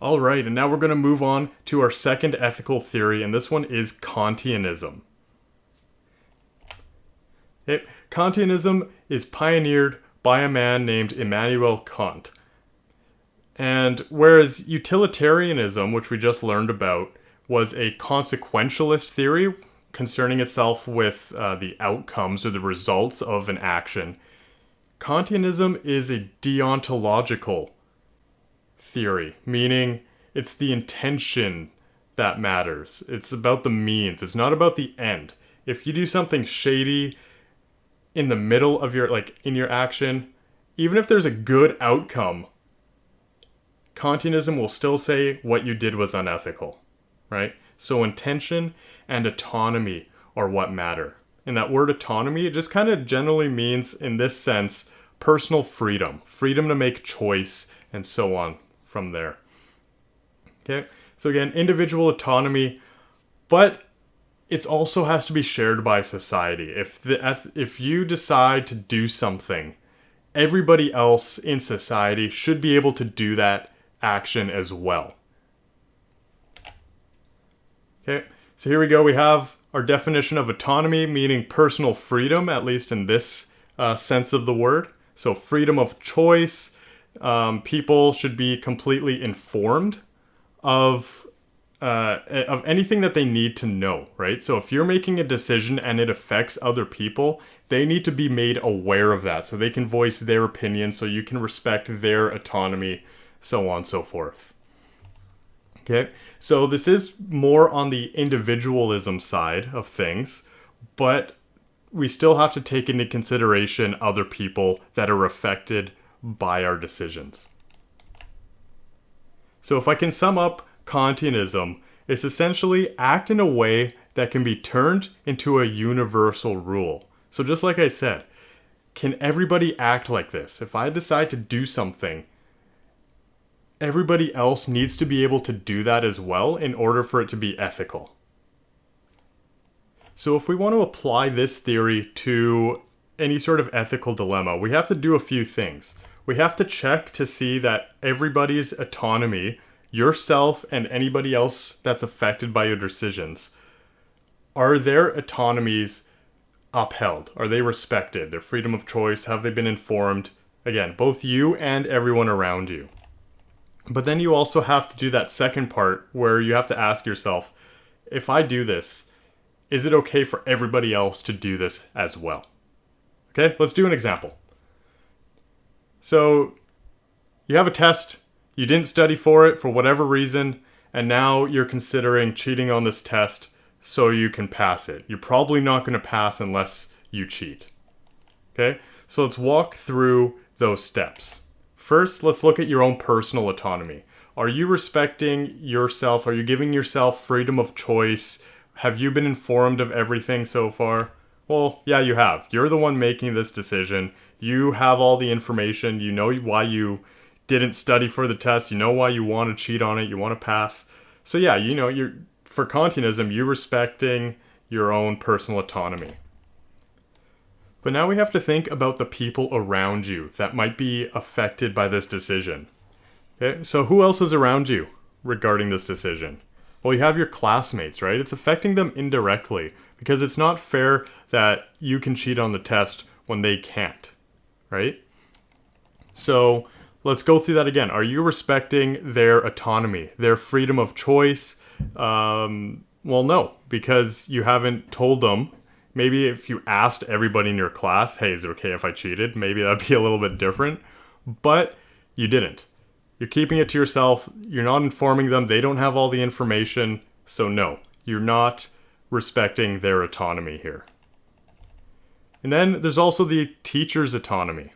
All right, and now we're going to move on to our second ethical theory, and this one is Kantianism. Kantianism is pioneered by a man named Immanuel Kant. And whereas utilitarianism, which we just learned about, was a consequentialist theory concerning itself with the outcomes or the results of an action, Kantianism is a deontological theory, meaning it's the intention that matters. It's about the means. It's not about the end. If you do something shady in the middle of your, in your action, even if there's a good outcome, Kantianism will still say what you did was unethical, right? So intention and autonomy are what matter. And that word autonomy, it just kind of generally means, in this sense, personal freedom. Freedom to make choice, and so on from there. Okay? So again, individual autonomy, but it also has to be shared by society. If you decide to do something, everybody else in society should be able to do that action as well. Okay, so here we go. We have our definition of autonomy, meaning personal freedom, at least in this sense of the word. So freedom of choice. People should be completely informed of anything that they need to know, right? So if you're making a decision and it affects other people, they need to be made aware of that so they can voice their opinion, so you can respect their autonomy, so on and so forth. Okay, so this is more on the individualism side of things, but we still have to take into consideration other people that are affected by our decisions. So if I can sum up Kantianism, it's essentially act in a way that can be turned into a universal rule. So just like I said, can everybody act like this? If I decide to do something, everybody else needs to be able to do that as well in order for it to be ethical. So if we want to apply this theory to any sort of ethical dilemma, we have to do a few things. We have to check to see that everybody's autonomy, yourself and anybody else that's affected by your decisions, are their autonomies upheld? Are they respected? Their freedom of choice, have they been informed? Again, both you and everyone around you. But then you also have to do that second part where you have to ask yourself, if I do this, is it okay for everybody else to do this as well? Okay, let's do an example. So you have a test, you didn't study for it for whatever reason, and now you're considering cheating on this test so you can pass it. You're probably not going to pass unless you cheat. Okay, so let's walk through those steps. First, let's look at your own personal autonomy. Are you respecting yourself? Are you giving yourself freedom of choice? Have you been informed of everything so far? Well, yeah, you have. You're the one making this decision. You have all the information. You know why you didn't study for the test. You know why you want to cheat on it. You want to pass. So yeah, for Kantianism, you're respecting your own personal autonomy. But now we have to think about the people around you that might be affected by this decision. Okay, so who else is around you regarding this decision? Well, you have your classmates, right? It's affecting them indirectly because it's not fair that you can cheat on the test when they can't, right? So let's go through that again. Are you respecting their autonomy, their freedom of choice? Well, no, because you haven't told them. Maybe if you asked everybody in your class, hey, is it okay if I cheated? Maybe that'd be a little bit different, but you didn't. You're keeping it to yourself. You're not informing them. They don't have all the information. So no, you're not respecting their autonomy here. And then there's also the teacher's autonomy.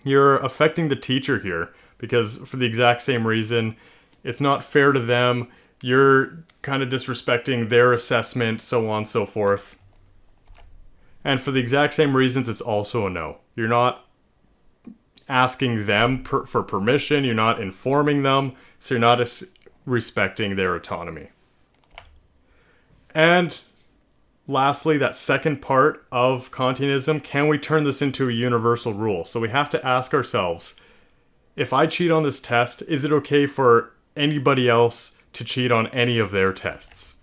You're affecting the teacher here because for the exact same reason, it's not fair to them. You're kind of disrespecting their assessment, so on and so forth. And for the exact same reasons, it's also a no. You're not asking them for permission. You're not informing them. So you're not respecting their autonomy. And lastly, that second part of Kantianism, can we turn this into a universal rule? So we have to ask ourselves, if I cheat on this test, is it okay for anybody else to cheat on any of their tests?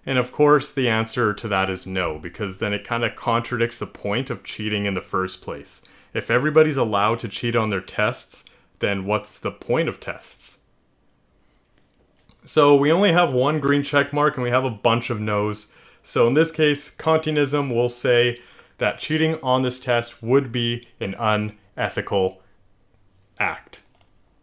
And of course, the answer to that is no, because then it kind of contradicts the point of cheating in the first place. If everybody's allowed to cheat on their tests, then what's the point of tests? So we only have one green check mark and we have a bunch of no's. So in this case, Kantianism will say that cheating on this test would be an unethical act.